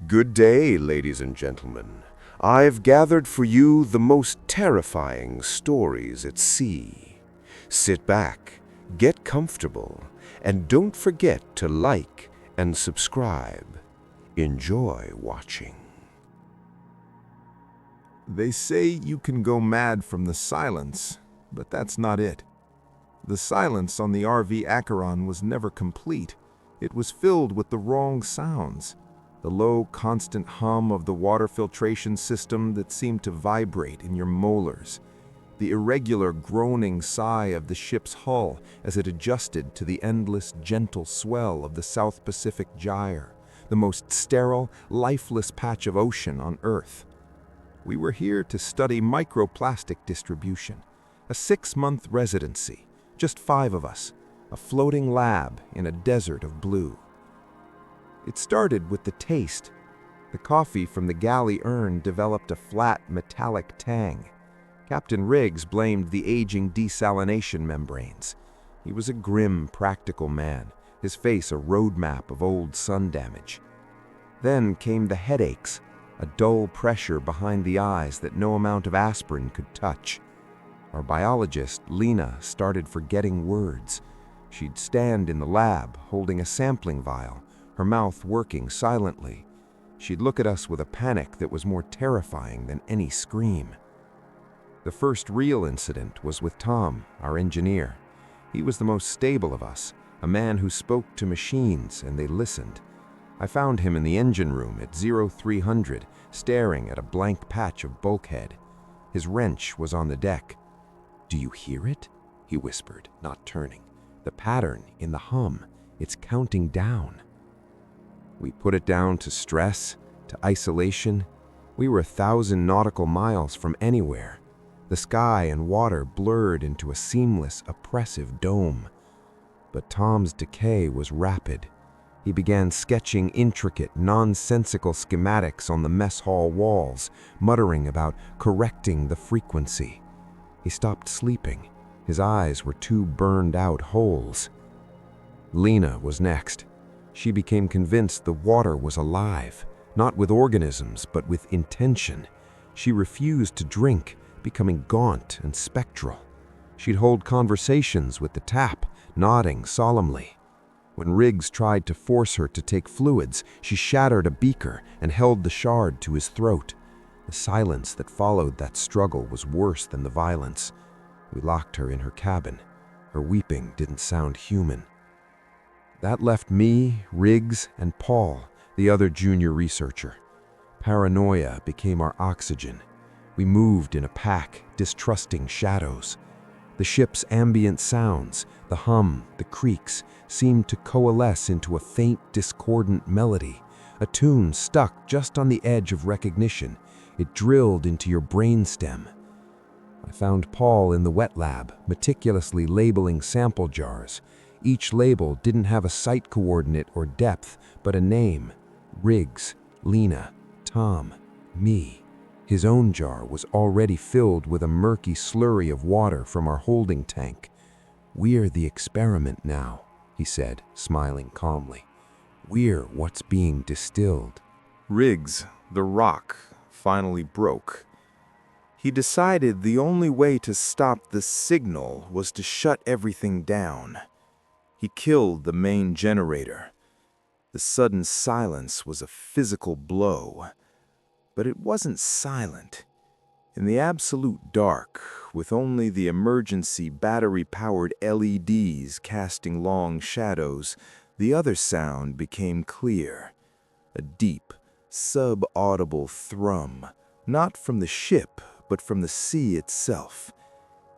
Good day, ladies and gentlemen. I've gathered for you the most terrifying stories at sea. Sit back, get comfortable, and don't forget to like and subscribe. Enjoy watching. They say you can go mad from the silence, but that's not it. The silence on the RV Acheron was never complete. It was filled with the wrong sounds. The low, constant hum of the water filtration system that seemed to vibrate in your molars. The irregular, groaning sigh of the ship's hull as it adjusted to the endless, gentle swell of the South Pacific Gyre, the most sterile, lifeless patch of ocean on Earth. We were here to study microplastic distribution, a 6-month residency, just 5 of us, a floating lab in a desert of blue. It started with the taste. The coffee from the galley urn developed a flat, metallic tang. Captain Riggs blamed the aging desalination membranes. He was a grim, practical man, his face a roadmap of old sun damage. Then came the headaches, a dull pressure behind the eyes that no amount of aspirin could touch. Our biologist, Lena, started forgetting words. She'd stand in the lab, holding a sampling vial, her mouth working silently. She'd look at us with a panic that was more terrifying than any scream. The first real incident was with Tom, our engineer. He was the most stable of us, a man who spoke to machines and they listened. I found him in the engine room at 0300, staring at a blank patch of bulkhead. His wrench was on the deck. "Do you hear it?" he whispered, not turning. "The pattern in the hum, it's counting down." We put it down to stress, to isolation. We were 1,000 nautical miles from anywhere. The sky and water blurred into a seamless, oppressive dome. But Tom's decay was rapid. He began sketching intricate, nonsensical schematics on the mess hall walls, muttering about correcting the frequency. He stopped sleeping. His eyes were 2 burned-out holes. Lena was next. She became convinced the water was alive, not with organisms, but with intention. She refused to drink, becoming gaunt and spectral. She'd hold conversations with the tap, nodding solemnly. When Riggs tried to force her to take fluids, she shattered a beaker and held the shard to his throat. The silence that followed that struggle was worse than the violence. We locked her in her cabin. Her weeping didn't sound human. That left me, Riggs, and Paul, the other junior researcher. Paranoia became our oxygen. We moved in a pack, distrusting shadows. The ship's ambient sounds, the hum, the creaks, seemed to coalesce into a faint, discordant melody, a tune stuck just on the edge of recognition. It drilled into your brainstem. I found Paul in the wet lab, meticulously labeling sample jars. Each label didn't have a site coordinate or depth, but a name: Riggs, Lena, Tom, me. His own jar was already filled with a murky slurry of water from our holding tank. "We're the experiment now," he said, smiling calmly. "We're what's being distilled." Riggs, the rock, finally broke. He decided the only way to stop the signal was to shut everything down. He killed the main generator. The sudden silence was a physical blow. But it wasn't silent. In the absolute dark, with only the emergency battery-powered LEDs casting long shadows, the other sound became clear. A deep, sub-audible thrum, not from the ship, but from the sea itself.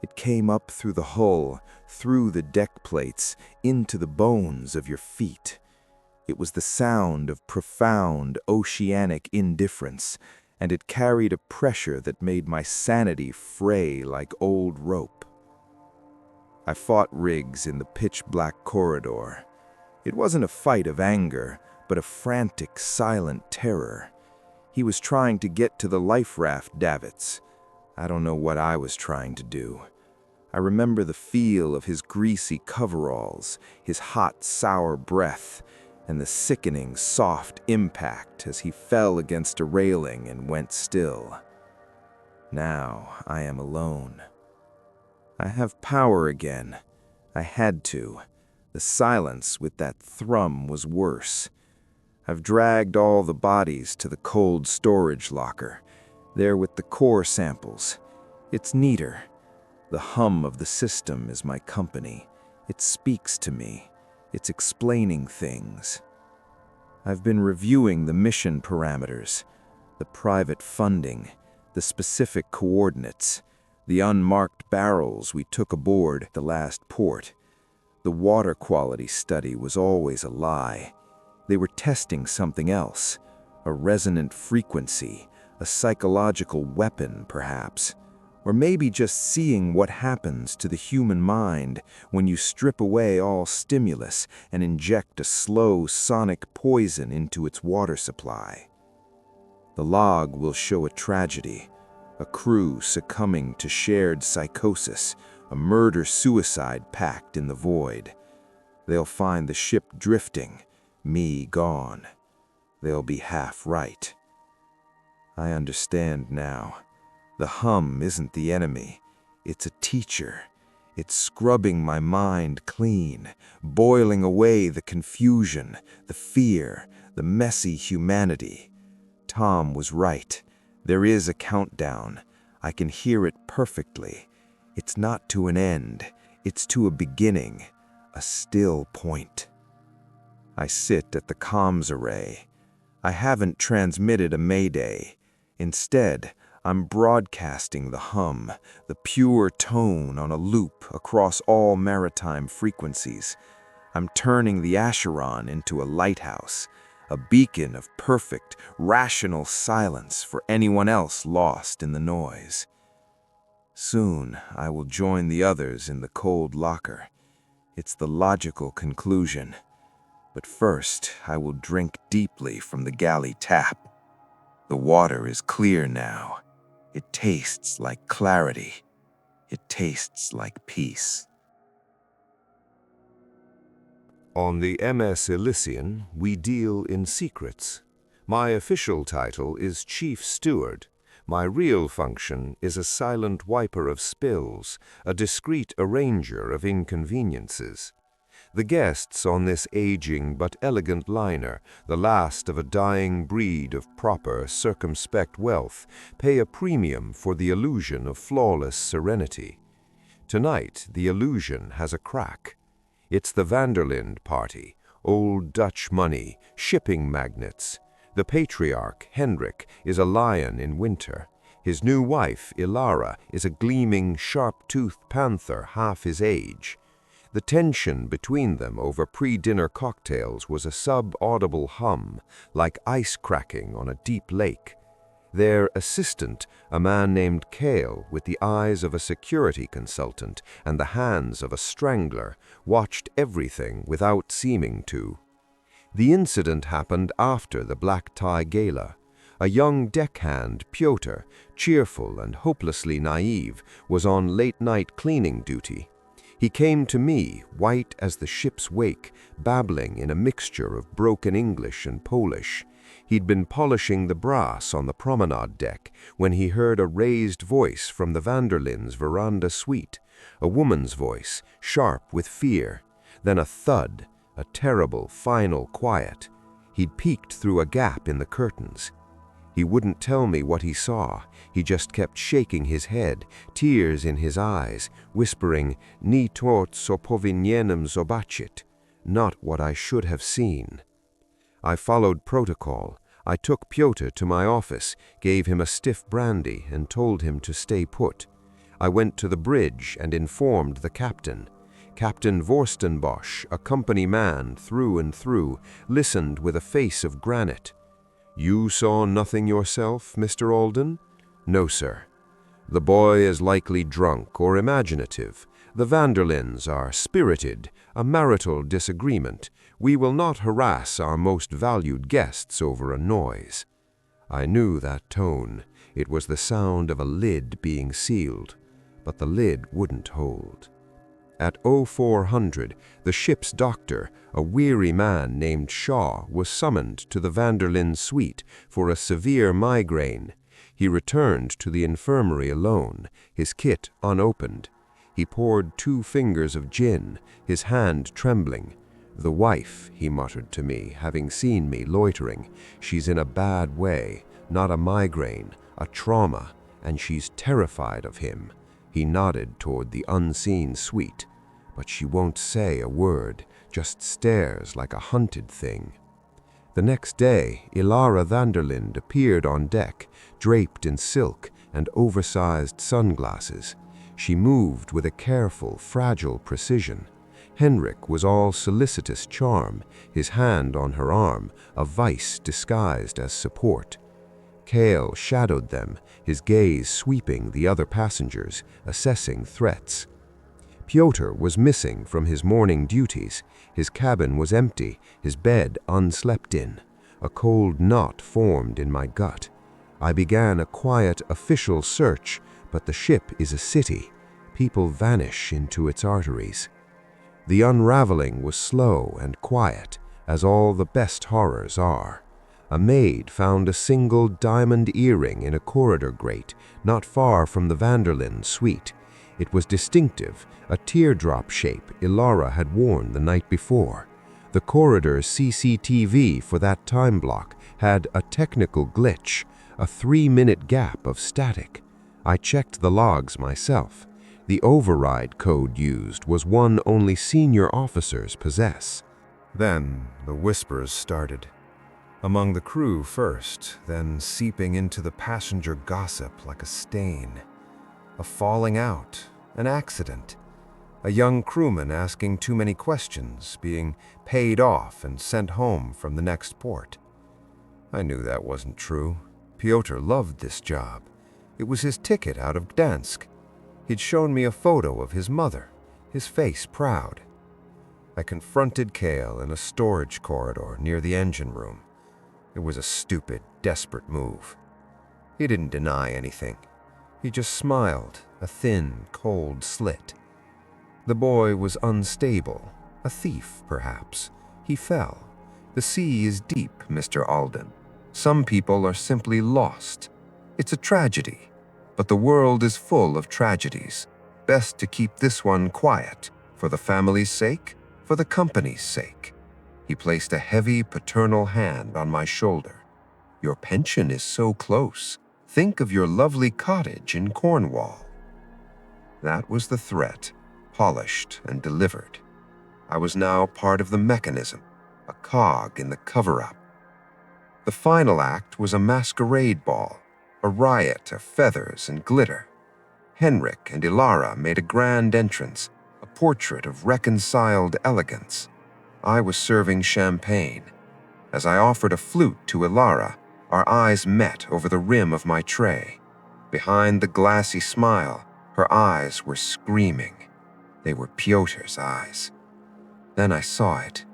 It came up through the hull, through the deck plates, into the bones of your feet. It was the sound of profound oceanic indifference, and it carried a pressure that made my sanity fray like old rope. I fought Riggs in the pitch-black corridor. It wasn't a fight of anger, but a frantic, silent terror. He was trying to get to the life raft davits. I don't know what I was trying to do. I remember the feel of his greasy coveralls, his hot, sour breath, and the sickening, soft impact as he fell against a railing and went still. Now I am alone. I have power again. I had to. The silence with that thrum was worse. I've dragged all the bodies to the cold storage locker, there with the core samples. It's neater. The hum of the system is my company. It speaks to me. It's explaining things. I've been reviewing the mission parameters, the private funding, the specific coordinates, the unmarked barrels we took aboard at the last port. The water quality study was always a lie. They were testing something else, a resonant frequency, a psychological weapon, perhaps. Or maybe just seeing what happens to the human mind when you strip away all stimulus and inject a slow sonic poison into its water supply. The log will show a tragedy, a crew succumbing to shared psychosis, a murder-suicide pact in the void. They'll find the ship drifting, me gone. They'll be half right. I understand now. The hum isn't the enemy. It's a teacher. It's scrubbing my mind clean, boiling away the confusion, the fear, the messy humanity. Tom was right. There is a countdown. I can hear it perfectly. It's not to an end. It's to a beginning, a still point. I sit at the comms array. I haven't transmitted a mayday. Instead, I'm broadcasting the hum, the pure tone on a loop across all maritime frequencies. I'm turning the Acheron into a lighthouse, a beacon of perfect, rational silence for anyone else lost in the noise. Soon, I will join the others in the cold locker. It's the logical conclusion. But first, I will drink deeply from the galley tap. The water is clear now. It tastes like clarity. It tastes like peace. On the MS Elysian, we deal in secrets. My official title is Chief Steward. My real function is a silent wiper of spills, a discreet arranger of inconveniences. The guests on this aging but elegant liner, the last of a dying breed of proper, circumspect wealth, pay a premium for the illusion of flawless serenity. Tonight, the illusion has a crack. It's the Vanderlind party, old Dutch money, shipping magnates. The patriarch, Hendrik, is a lion in winter. His new wife, Ilara, is a gleaming, sharp-toothed panther half his age. The tension between them over pre-dinner cocktails was a sub-audible hum, like ice cracking on a deep lake. Their assistant, a man named Kale, with the eyes of a security consultant and the hands of a strangler, watched everything without seeming to. The incident happened after the black tie gala. A young deckhand, Piotr, cheerful and hopelessly naive, was on late-night cleaning duty. He came to me, white as the ship's wake, babbling in a mixture of broken English and Polish. He'd been polishing the brass on the promenade deck when he heard a raised voice from the Vanderlins' veranda suite, a woman's voice, sharp with fear. Then a thud, a terrible, final quiet. He'd peeked through a gap in the curtains. He wouldn't tell me what he saw. He just kept shaking his head, tears in his eyes, whispering, "Ni to co powinienem zobaczyć," not what I should have seen. I followed protocol. I took Piotr to my office, gave him a stiff brandy, and told him to stay put. I went to the bridge and informed the captain. Captain Vorstenbosch, a company man through and through, listened with a face of granite. "You saw nothing yourself, Mr. Alden?" "No, sir." "The boy is likely drunk or imaginative. The Vanderlins are spirited, a marital disagreement. We will not harass our most valued guests over a noise." I knew that tone. It was the sound of a lid being sealed. But the lid wouldn't hold. At 0400, the ship's doctor, a weary man named Shaw, was summoned to the Vanderlyn suite for a severe migraine. He returned to the infirmary alone, his kit unopened. He poured 2 fingers of gin, his hand trembling. "The wife," he muttered to me, having seen me loitering. "She's in a bad way, not a migraine, a trauma, and she's terrified of him." He nodded toward the unseen suite. "But she won't say a word, just stares like a hunted thing." The next day, Ilara Vanderlyn appeared on deck, draped in silk and oversized sunglasses. She moved with a careful, fragile precision. Henrik was all solicitous charm, his hand on her arm, a vice disguised as support. Cale shadowed them, his gaze sweeping the other passengers, assessing threats. Pyotr was missing from his morning duties. His cabin was empty, his bed unslept in. A cold knot formed in my gut. I began a quiet, official search, but the ship is a city. People vanish into its arteries. The unraveling was slow and quiet, as all the best horrors are. A maid found a single diamond earring in a corridor grate, not far from the Vanderlyn suite. It was distinctive, a teardrop shape Ilara had worn the night before. The corridor's CCTV for that time block had a technical glitch, a 3-minute gap of static. I checked the logs myself. The override code used was one only senior officers possess. Then the whispers started. Among the crew first, then seeping into the passenger gossip like a stain. A falling out, an accident. A young crewman asking too many questions, being paid off and sent home from the next port. I knew that wasn't true. Pyotr loved this job. It was his ticket out of Gdansk. He'd shown me a photo of his mother, his face proud. I confronted Cale in a storage corridor near the engine room. It was a stupid, desperate move. He didn't deny anything. He just smiled, a thin, cold slit. The boy was unstable, a thief, perhaps. He fell. The sea is deep, Mr. Alden. Some people are simply lost. It's a tragedy, but the world is full of tragedies. Best to keep this one quiet, for the family's sake, for the company's sake. He placed a heavy paternal hand on my shoulder. Your pension is so close. Think of your lovely cottage in Cornwall. That was the threat, polished and delivered. I was now part of the mechanism, a cog in the cover-up. The final act was a masquerade ball, a riot of feathers and glitter. Henrik and Ilara made a grand entrance, a portrait of reconciled elegance. I was serving champagne. As I offered a flute to Ilara, our eyes met over the rim of my tray. Behind the glassy smile, her eyes were screaming. They were Pyotr's eyes. Then I saw it.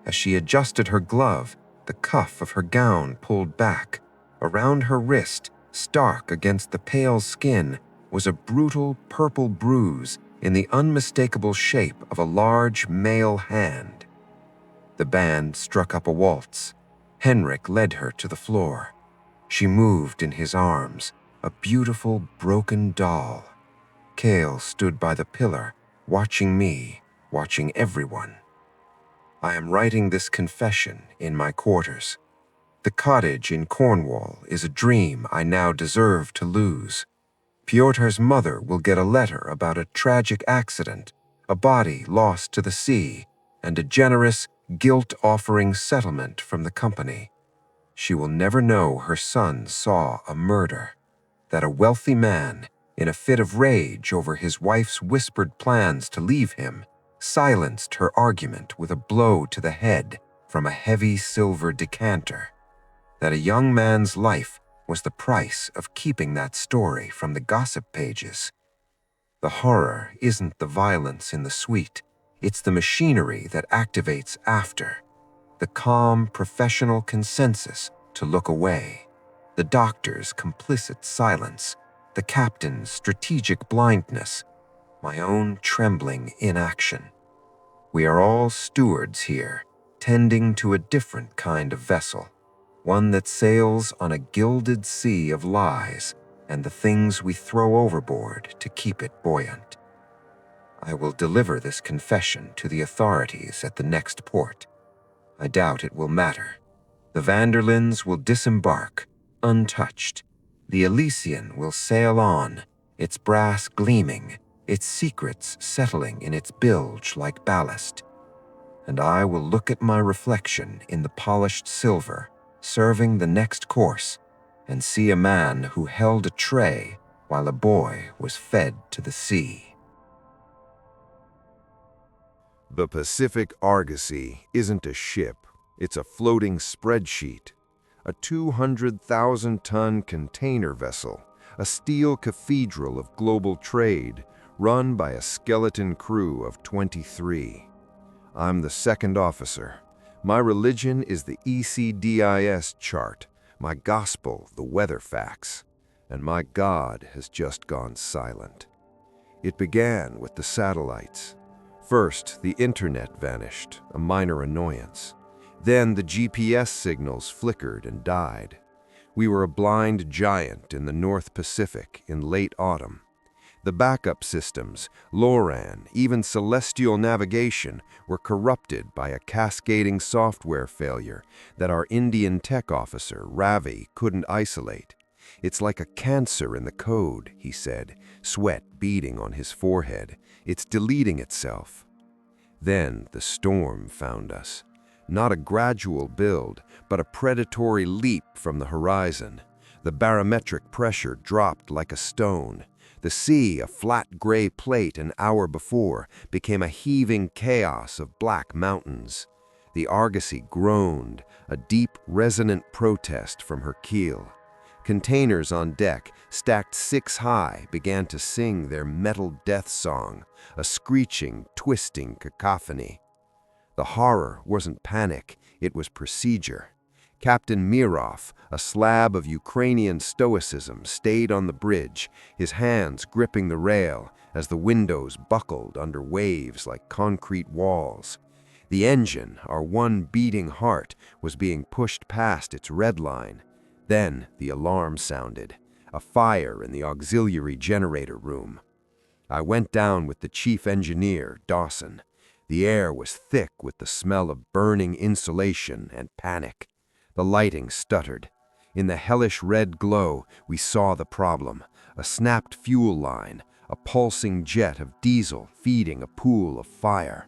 As she adjusted her glove, the cuff of her gown pulled back. Around her wrist, stark against the pale skin, was a brutal purple bruise in the unmistakable shape of a large male hand. The band struck up a waltz. Henrik led her to the floor. She moved in his arms, a beautiful broken doll. Cale stood by the pillar, watching me, watching everyone. I am writing this confession in my quarters. The cottage in Cornwall is a dream I now deserve to lose. Pyotr's mother will get a letter about a tragic accident, a body lost to the sea, and a generous, guilt-offering settlement from the company. She will never know her son saw a murder, that a wealthy man, in a fit of rage over his wife's whispered plans to leave him, silenced her argument with a blow to the head from a heavy silver decanter. That a young man's life was the price of keeping that story from the gossip pages. The horror isn't the violence in the suite, it's the machinery that activates after. The calm, professional consensus to look away. The doctor's complicit silence. The captain's strategic blindness. my own trembling inaction. We are all stewards here, tending to a different kind of vessel, one that sails on a gilded sea of lies and the things we throw overboard to keep it buoyant. I will deliver this confession to the authorities at the next port. I doubt it will matter. The Vanderlyns will disembark, untouched. The Elysian will sail on, its brass gleaming, its secrets settling in its bilge like ballast. And I will look at my reflection in the polished silver, serving the next course, and see a man who held a tray while a boy was fed to the sea. The Pacific Argosy isn't a ship, it's a floating spreadsheet. A 200,000-ton container vessel, a steel cathedral of global trade, run by a skeleton crew of 23. I'm the second officer. My religion is the ECDIS chart, my gospel the weather facts, and my God has just gone silent. It began with the satellites. First, the internet vanished, a minor annoyance. Then the GPS signals flickered and died. We were a blind giant in the North Pacific in late autumn. The backup systems, LORAN, even celestial navigation, were corrupted by a cascading software failure that our Indian tech officer, Ravi, couldn't isolate. It's like a cancer in the code, he said, sweat beading on his forehead. It's deleting itself. Then the storm found us. Not a gradual build, but a predatory leap from the horizon. The barometric pressure dropped like a stone. The sea, a flat gray plate an hour before, became a heaving chaos of black mountains. The Argosy groaned, a deep, resonant protest from her keel. Containers on deck, stacked 6 high, began to sing their metal death song, a screeching, twisting cacophony. The horror wasn't panic, it was procedure. Captain Mirov, a slab of Ukrainian stoicism, stayed on the bridge, his hands gripping the rail as the windows buckled under waves like concrete walls. The engine, our one beating heart, was being pushed past its red line. Then the alarm sounded, a fire in the auxiliary generator room. I went down with the chief engineer, Dawson. The air was thick with the smell of burning insulation and panic. The lighting stuttered. In the hellish red glow, we saw the problem, a snapped fuel line, a pulsing jet of diesel feeding a pool of fire.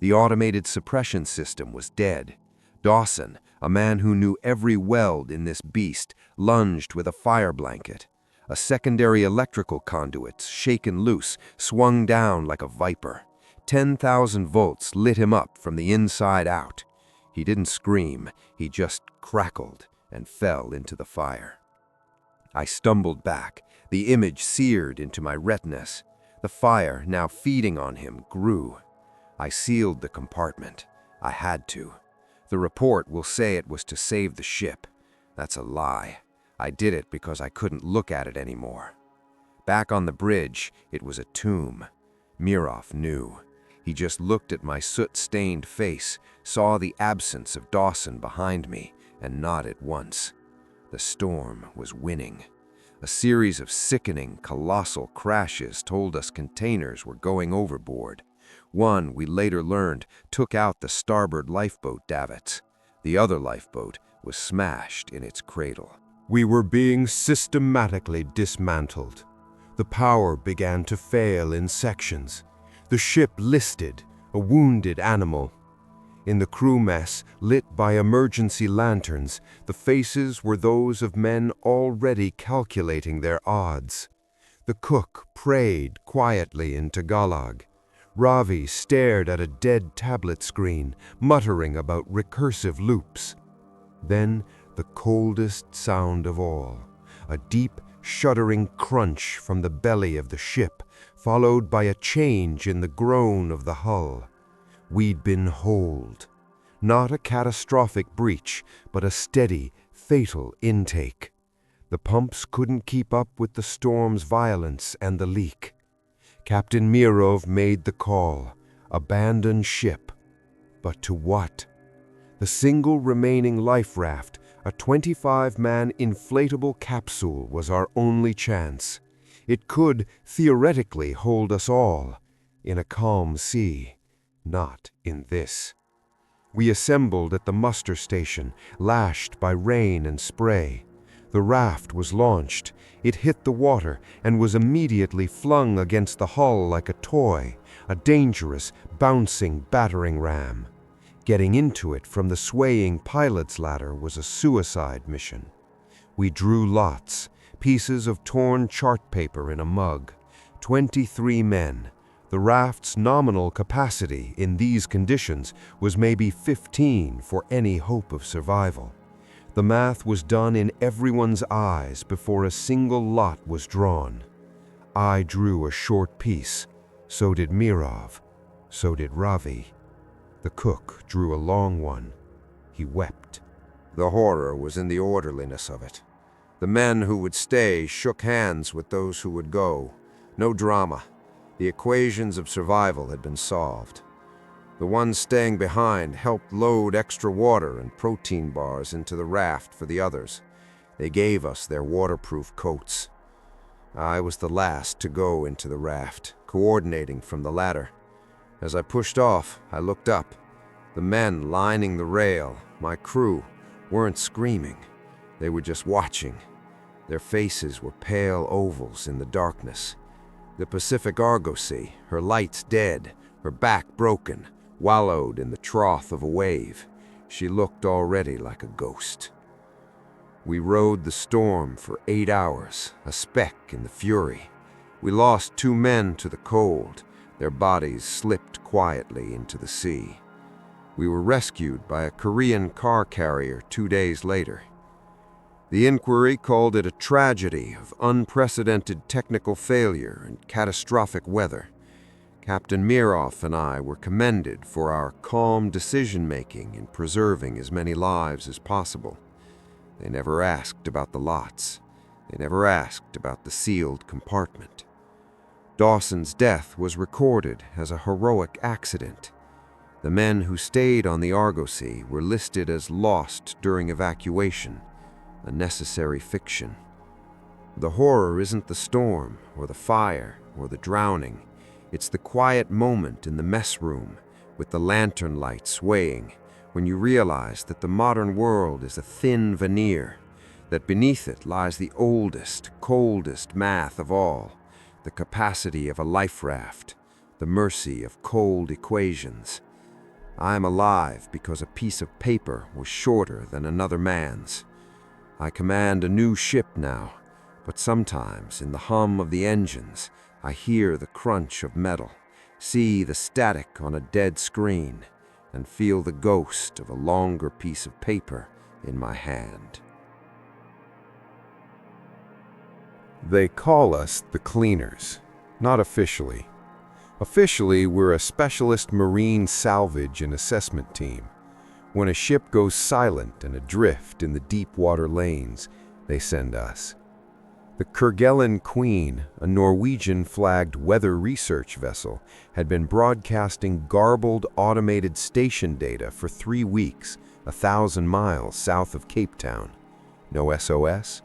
The automated suppression system was dead. Dawson, a man who knew every weld in this beast, lunged with a fire blanket. A secondary electrical conduit, shaken loose, swung down like a viper. 10,000 volts lit him up from the inside out. He didn't scream, he just crackled and fell into the fire. I stumbled back, the image seared into my retinas. The fire, now feeding on him, grew. I sealed the compartment. I had to. The report will say it was to save the ship. That's a lie. I did it because I couldn't look at it anymore. Back on the bridge, it was a tomb. Mirov knew. He just looked at my soot-stained face, saw the absence of Dawson behind me, and nodded once. The storm was winning. A series of sickening, colossal crashes told us containers were going overboard. One, we later learned, took out the starboard lifeboat davits. The other lifeboat was smashed in its cradle. We were being systematically dismantled. The power began to fail in sections. The ship listed, a wounded animal. In the crew mess, lit by emergency lanterns, the faces were those of men already calculating their odds. The cook prayed quietly in Tagalog. Ravi stared at a dead tablet screen, muttering about recursive loops. Then the coldest sound of all, a deep, shuddering crunch from the belly of the ship, followed by a change in the groan of the hull. We'd been holed. Not a catastrophic breach, but a steady, fatal intake. The pumps couldn't keep up with the storm's violence and the leak. Captain Mirov made the call, abandon ship. But to what? The single remaining life raft, a 25-man inflatable capsule, was our only chance. It could, theoretically, hold us all, in a calm sea, not in this. We assembled at the muster station, lashed by rain and spray. The raft was launched. It hit the water and was immediately flung against the hull like a toy, a dangerous, bouncing battering ram. Getting into it from the swaying pilot's ladder was a suicide mission. We drew lots, pieces of torn chart paper in a mug. 23 men. The raft's nominal capacity in these conditions was maybe 15 for any hope of survival. The math was done in everyone's eyes before a single lot was drawn. I drew a short piece. So did Mirov. So did Ravi. The cook drew a long one. He wept. The horror was in the orderliness of it. The men who would stay shook hands with those who would go. No drama. The equations of survival had been solved. The ones staying behind helped load extra water and protein bars into the raft for the others. They gave us their waterproof coats. I was the last to go into the raft, coordinating from the ladder. As I pushed off, I looked up. The men lining the rail, my crew, weren't screaming. They were just watching. Their faces were pale ovals in the darkness. The Pacific Argosy, her lights dead, her back broken, wallowed in the trough of a wave. She looked already like a ghost. We rode the storm for 8 hours, a speck in the fury. We lost 2 men to the cold. Their bodies slipped quietly into the sea. We were rescued by a Korean car carrier 2 days later. The inquiry called it a tragedy of unprecedented technical failure and catastrophic weather. Captain Mirov and I were commended for our calm decision-making in preserving as many lives as possible. They never asked about the lots. They never asked about the sealed compartment. Dawson's death was recorded as a heroic accident. The men who stayed on the Argosy were listed as lost during evacuation, a necessary fiction. The horror isn't the storm, or the fire, or the drowning. It's the quiet moment in the mess room, with the lantern light swaying, when you realize that the modern world is a thin veneer, that beneath it lies the oldest, coldest math of all, the capacity of a life raft, the mercy of cold equations. I am alive because a piece of paper was shorter than another man's. I command a new ship now, but sometimes in the hum of the engines, I hear the crunch of metal, see the static on a dead screen, and feel the ghost of a longer piece of paper in my hand. They call us the cleaners, not officially. Officially, we're a specialist marine salvage and assessment team. When a ship goes silent and adrift in the deep water lanes, they send us. The Kerguelen Queen, a Norwegian-flagged weather research vessel, had been broadcasting garbled automated station data for 3 weeks, 1,000 miles south of Cape Town. No SOS,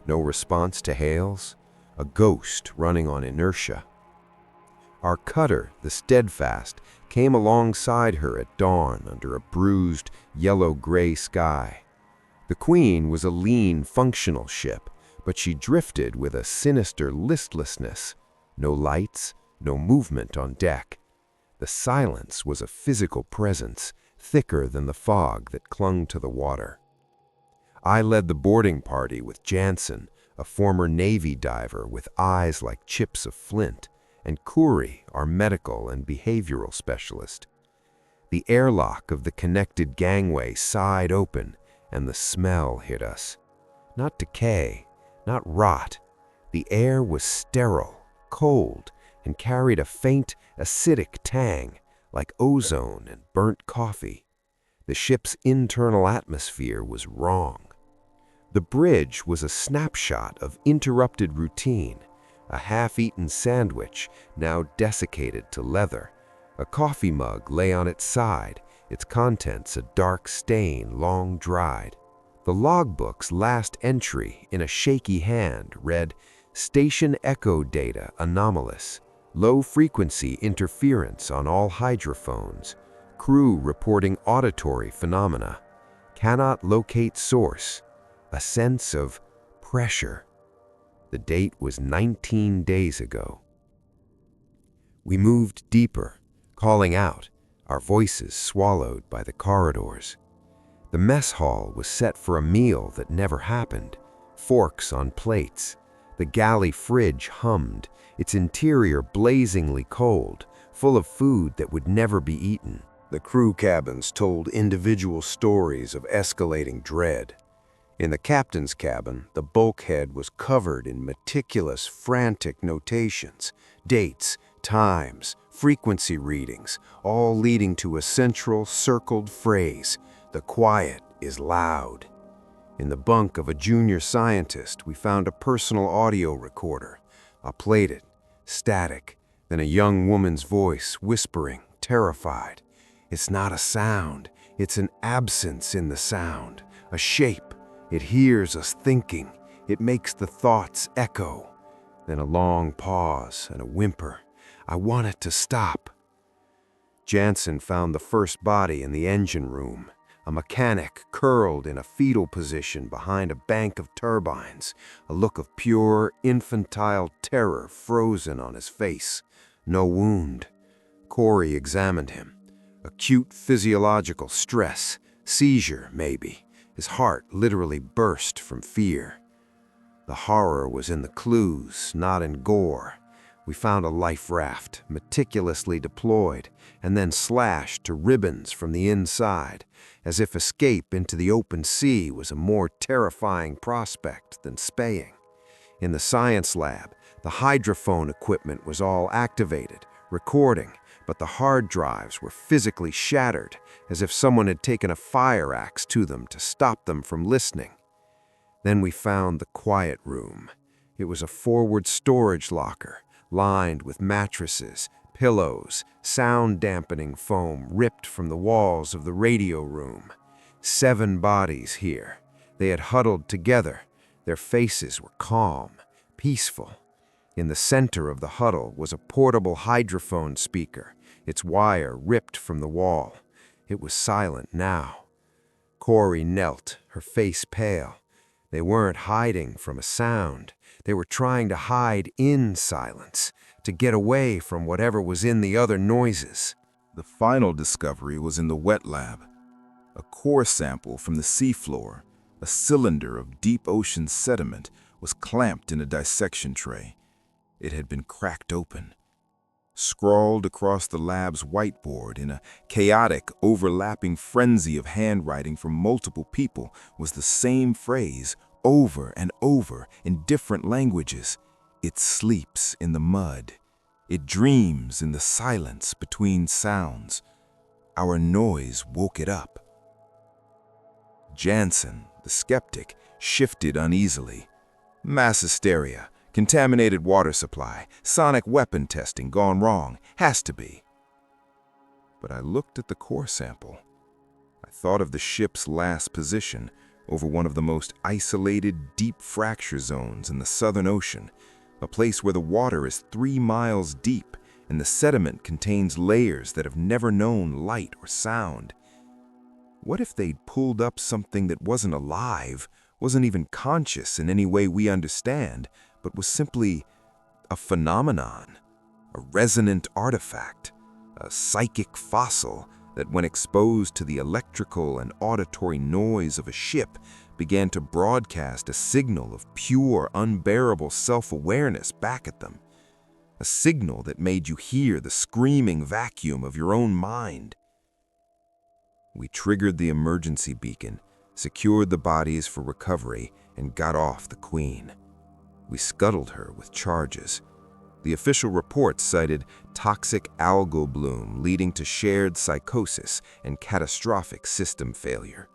no response to hails, a ghost running on inertia. Our cutter, the Steadfast, came alongside her at dawn under a bruised, yellow-gray sky. The Queen was a lean, functional ship, but she drifted with a sinister listlessness. No lights, no movement on deck. The silence was a physical presence, thicker than the fog that clung to the water. I led the boarding party with Jansen, a former Navy diver with eyes like chips of flint, and Kuri, our medical and behavioral specialist. The airlock of the connected gangway sighed open, and the smell hit us. Not decay, not rot. The air was sterile, cold, and carried a faint, acidic tang, like ozone and burnt coffee. The ship's internal atmosphere was wrong. The bridge was a snapshot of interrupted routine, a half-eaten sandwich now desiccated to leather. A coffee mug lay on its side, its contents a dark stain long dried. The logbook's last entry, in a shaky hand, read, "Station echo data anomalous. Low-frequency interference on all hydrophones. Crew reporting auditory phenomena. Cannot locate source. A sense of pressure." The date was 19 days ago. We moved deeper, calling out, our voices swallowed by the corridors. The mess hall was set for a meal that never happened, forks on plates. The galley fridge hummed, its interior blazingly cold, full of food that would never be eaten. The crew cabins told individual stories of escalating dread. In the captain's cabin, the bulkhead was covered in meticulous, frantic notations, dates, times, frequency readings, all leading to a central, circled phrase, "The quiet is loud." In the bunk of a junior scientist, we found a personal audio recorder, a plated, static, then a young woman's voice whispering, terrified, "It's not a sound, it's an absence in the sound, a shape. It hears us thinking, it makes the thoughts echo." Then a long pause and a whimper, "I want it to stop." Jansen found the first body in the engine room, a mechanic curled in a fetal position behind a bank of turbines, a look of pure, infantile terror frozen on his face. No wound. Corey examined him. Acute physiological stress, seizure maybe. His heart literally burst from fear. The horror was in the clues, not in gore. We found a life raft, meticulously deployed, and then slashed to ribbons from the inside, as if escape into the open sea was a more terrifying prospect than spaying. In the science lab, the hydrophone equipment was all activated, recording, but the hard drives were physically shattered, as if someone had taken a fire axe to them to stop them from listening. Then we found the quiet room. It was a forward storage locker, lined with mattresses, pillows, sound-dampening foam ripped from the walls of the radio room. 7 bodies here. They had huddled together. Their faces were calm, peaceful. In the center of the huddle was a portable hydrophone speaker, its wire ripped from the wall. It was silent now. Corey knelt, her face pale. They weren't hiding from a sound. They were trying to hide in silence, to get away from whatever was in the other noises. The final discovery was in the wet lab. A core sample from the seafloor, a cylinder of deep ocean sediment, was clamped in a dissection tray. It had been cracked open. Scrawled across the lab's whiteboard in a chaotic, overlapping frenzy of handwriting from multiple people was the same phrase over and over in different languages. "It sleeps in the mud. It dreams in the silence between sounds. Our noise woke it up." Jansen, the skeptic, shifted uneasily. "Mass hysteria. Contaminated water supply, sonic weapon testing gone wrong, has to be." But I looked at the core sample. I thought of the ship's last position over one of the most isolated deep fracture zones in the Southern Ocean, a place where the water is 3 miles deep and the sediment contains layers that have never known light or sound. What if they'd pulled up something that wasn't alive, wasn't even conscious in any way we understand, but was simply a phenomenon, a resonant artifact, a psychic fossil that, when exposed to the electrical and auditory noise of a ship, began to broadcast a signal of pure, unbearable self-awareness back at them, a signal that made you hear the screaming vacuum of your own mind. We triggered the emergency beacon, secured the bodies for recovery, and got off the Queen. We scuttled her with charges. The official reports cited toxic algal bloom leading to shared psychosis and catastrophic system failure.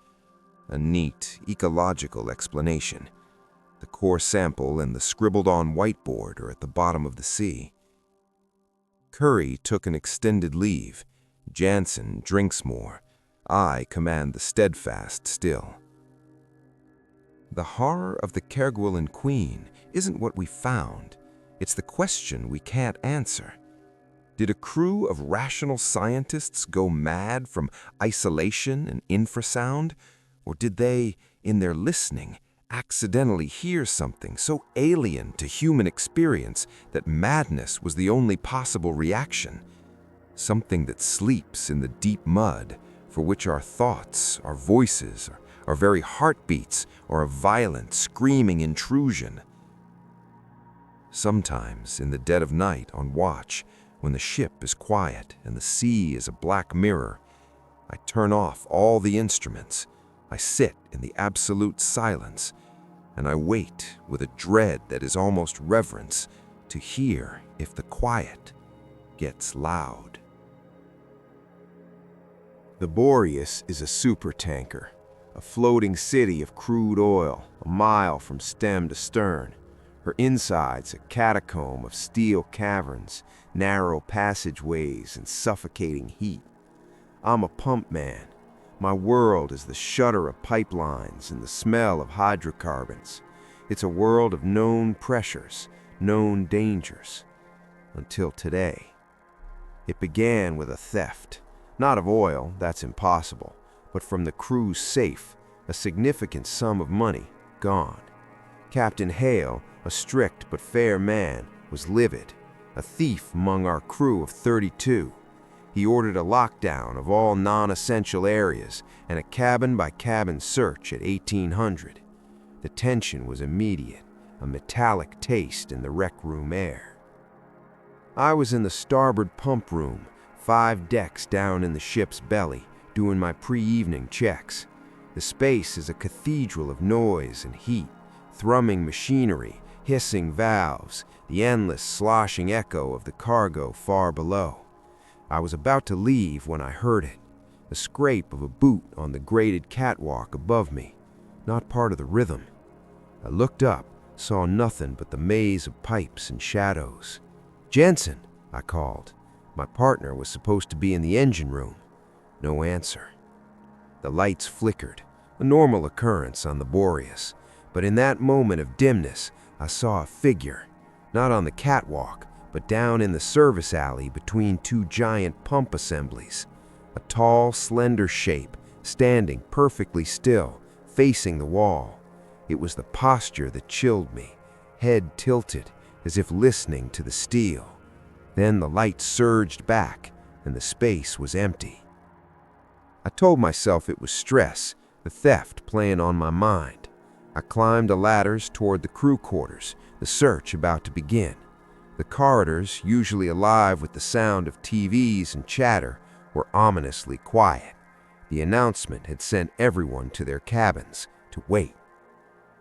A neat, ecological explanation. The core sample and the scribbled-on whiteboard are at the bottom of the sea. Curry took an extended leave. Jansen drinks more. I command the steadfast still. The horror of the Kerguelen Queen isn't what we found. It's the question we can't answer. Did a crew of rational scientists go mad from isolation and infrasound? Or did they, in their listening, accidentally hear something so alien to human experience that madness was the only possible reaction? Something that sleeps in the deep mud, for which our thoughts, our voices, our very heartbeats are a violent, screaming intrusion. Sometimes, in the dead of night, on watch, when the ship is quiet and the sea is a black mirror, I turn off all the instruments. I sit in the absolute silence, and I wait with a dread that is almost reverence to hear if the quiet gets loud. The Boreas is a supertanker, a floating city of crude oil, a mile from stem to stern. Her inside's a catacomb of steel caverns, narrow passageways, and suffocating heat. I'm a pump man. My world is the shudder of pipelines and the smell of hydrocarbons. It's a world of known pressures, known dangers. Until today. It began with a theft. Not of oil, that's impossible, but from the crew's safe, a significant sum of money gone. Captain Hale, a strict but fair man, was livid, a thief among our crew of 32. He ordered a lockdown of all non-essential areas and a cabin-by-cabin search at 1800. The tension was immediate, a metallic taste in the rec room air. I was in the starboard pump room, 5 decks down in the ship's belly, doing my pre-evening checks. The space is a cathedral of noise and heat, thrumming machinery, hissing valves, the endless sloshing echo of the cargo far below. I was about to leave when I heard it, the scrape of a boot on the grated catwalk above me, not part of the rhythm. I looked up, saw nothing but the maze of pipes and shadows. "Jensen," I called. My partner was supposed to be in the engine room. No answer. The lights flickered, a normal occurrence on the Boreas, but in that moment of dimness, I saw a figure, not on the catwalk, but down in the service alley between 2 giant pump assemblies. A tall, slender shape, standing perfectly still, facing the wall. It was the posture that chilled me, head tilted, as if listening to the steel. Then the light surged back, and the space was empty. I told myself it was stress, the theft playing on my mind. I climbed the ladders toward the crew quarters, the search about to begin. The corridors, usually alive with the sound of TVs and chatter, were ominously quiet. The announcement had sent everyone to their cabins to wait.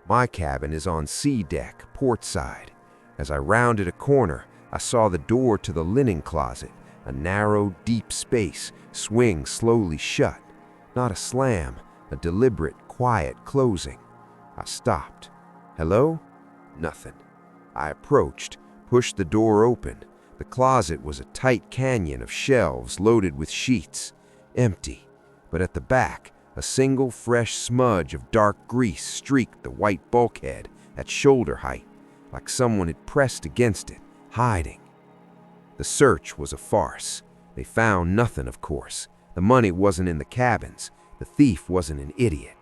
My cabin is on C deck, port side. As I rounded a corner, I saw the door to the linen closet, a narrow, deep space, swing slowly shut. Not a slam, a deliberate, quiet closing. I stopped. Hello? Nothing. I approached, pushed the door open. The closet was a tight canyon of shelves loaded with sheets. Empty. But at the back, a single fresh smudge of dark grease streaked the white bulkhead at shoulder height, like someone had pressed against it, hiding. The search was a farce. They found nothing, of course. The money wasn't in the cabins. The thief wasn't an idiot.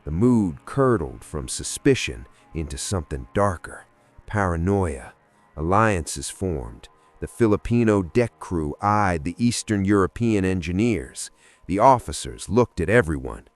The mood curdled from suspicion into something darker. Paranoia. Alliances formed. The Filipino deck crew eyed the Eastern European engineers. The officers looked at everyone.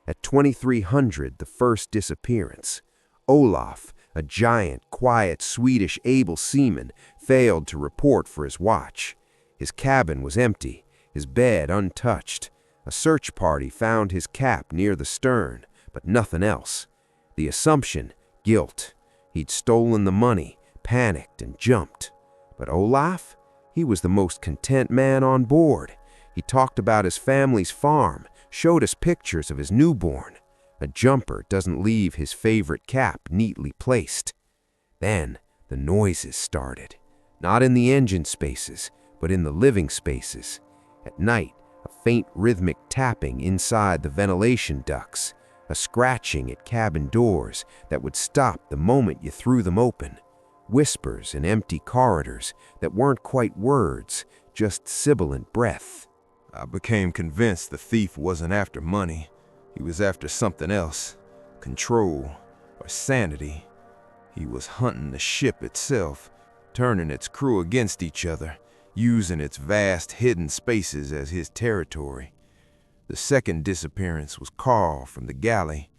At 2300, the first disappearance. Olaf, a giant, quiet Swedish able seaman, failed to report for his watch. His cabin was empty, his bed untouched. A search party found his cap near the stern, but nothing else. The assumption, guilt. He'd stolen the money, panicked, and jumped. But Olaf? He was the most content man on board. He talked about his family's farm, showed us pictures of his newborn. A jumper doesn't leave his favorite cap neatly placed. Then the noises started, not in the engine spaces, but in the living spaces. At night, a faint rhythmic tapping inside the ventilation ducts, a scratching at cabin doors that would stop the moment you threw them open, whispers in empty corridors that weren't quite words, just sibilant breath. I became convinced the thief wasn't after money. He was after something else, control or sanity. He was hunting the ship itself, turning its crew against each other, using its vast hidden spaces as his territory. The second disappearance was Carl from the galley.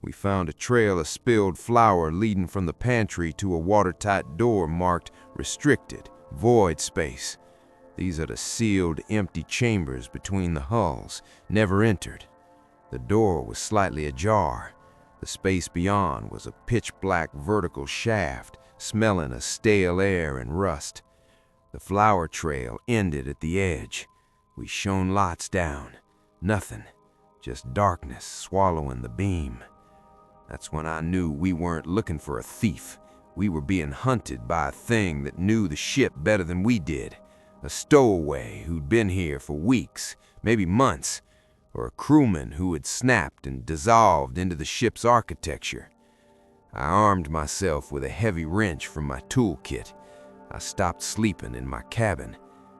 We found a trail of spilled flour leading from the pantry to a watertight door marked restricted, void space. These are the sealed, empty chambers between the hulls, never entered. The door was slightly ajar. The space beyond was a pitch-black vertical shaft, smelling of stale air and rust. The flour trail ended at the edge. We shone lots down. Nothing, just darkness swallowing the beam. That's when I knew we weren't looking for a thief. We were being hunted by a thing that knew the ship better than we did. A stowaway who'd been here for weeks, maybe months, or a crewman who had snapped and dissolved into the ship's architecture. I armed myself with a heavy wrench from my toolkit. I stopped sleeping in my cabin.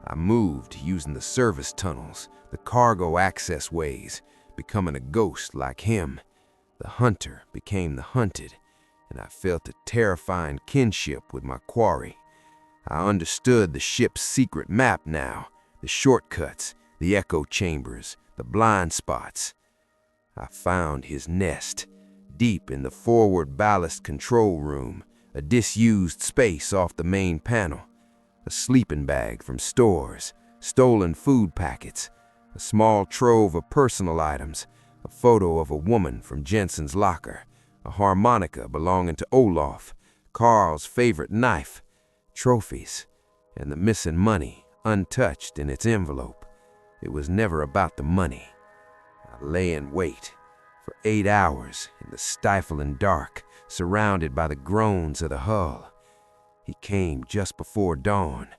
I moved using the service tunnels, the cargo access ways, becoming a ghost like him. The hunter became the hunted, and I felt a terrifying kinship with my quarry. I understood the ship's secret map now, the shortcuts, the echo chambers, the blind spots. I found his nest, deep in the forward ballast control room, a disused space off the main panel, a sleeping bag from stores, stolen food packets, a small trove of personal items, a photo of a woman from Jensen's locker, a harmonica belonging to Olaf, Carl's favorite knife, trophies, and the missing money untouched in its envelope. It was never about the money. I lay in wait for 8 hours in the stifling dark, surrounded by the groans of the hull. He came just before dawn.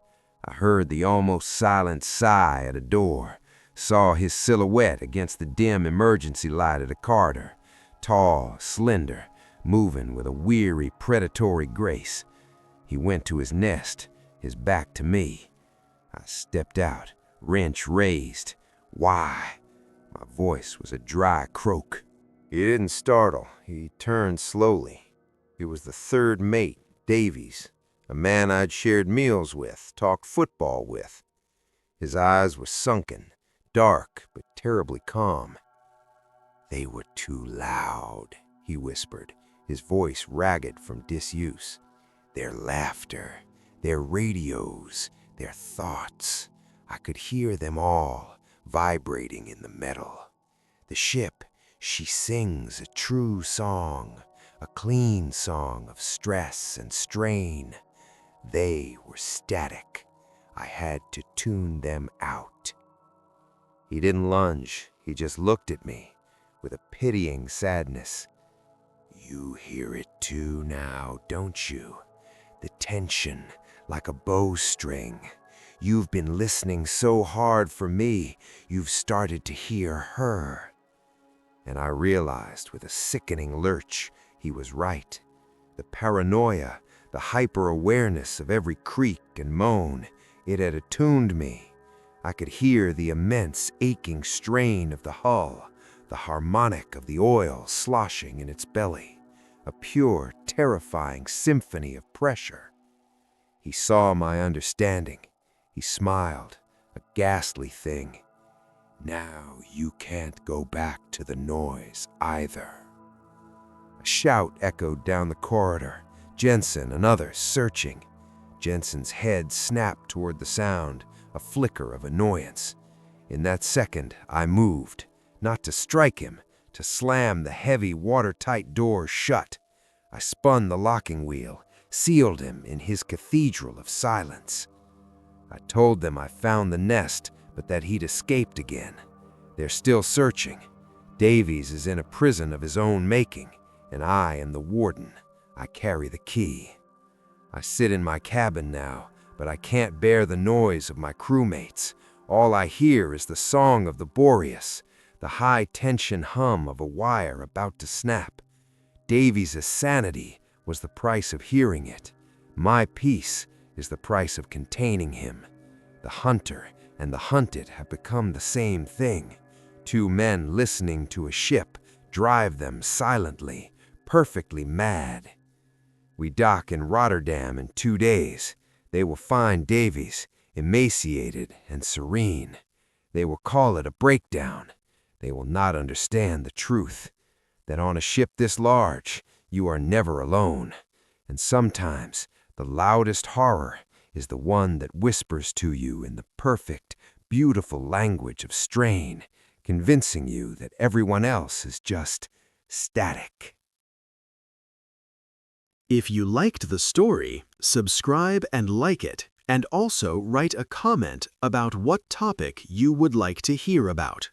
I heard the almost silent sigh at a door, saw his silhouette against the dim emergency light of the corridor, tall, slender, moving with a weary, predatory grace. He went to his nest, his back to me. I stepped out, wrench raised. Why? My voice was a dry croak. He didn't startle. He turned slowly. It was the third mate, Davies, a man I'd shared meals with, talked football with. His eyes were sunken, dark but terribly calm. "They were too loud," he whispered, his voice ragged from disuse. "Their laughter, their radios, their thoughts. I could hear them all, vibrating in the metal. The ship, she sings a true song, a clean song of stress and strain. They were static. I had to tune them out." He didn't lunge. He just looked at me with a pitying sadness. "You hear it too now, don't you? The tension, like a bowstring. You've been listening so hard for me, you've started to hear her." And I realized with a sickening lurch, he was right. The paranoia, the hyper-awareness of every creak and moan, it had attuned me. I could hear the immense aching strain of the hull, the harmonic of the oil sloshing in its belly, a pure, terrifying symphony of pressure. He saw my understanding. He smiled, a ghastly thing. "Now you can't go back to the noise either." A shout echoed down the corridor, Jensen and others searching. Jensen's head snapped toward the sound, a flicker of annoyance. In that second, I moved, not to strike him, to slam the heavy, watertight door shut. I spun the locking wheel, sealed him in his cathedral of silence. I told them I found the nest, but that he'd escaped again. They're still searching. Davies is in a prison of his own making, and I am the warden. I carry the key. I sit in my cabin now, but I can't bear the noise of my crewmates. All I hear is the song of the Boreas, the high-tension hum of a wire about to snap. Davies' sanity was the price of hearing it. My peace is the price of containing him. The hunter and the hunted have become the same thing. Two men listening to a ship drive them silently, perfectly mad. We dock in Rotterdam in 2 days. They will find Davies, emaciated and serene. They will call it a breakdown. They will not understand the truth, that on a ship this large, you are never alone. And sometimes the loudest horror is the one that whispers to you in the perfect, beautiful language of strain, convincing you that everyone else is just static. If you liked the story, subscribe and like it, and also write a comment about what topic you would like to hear about.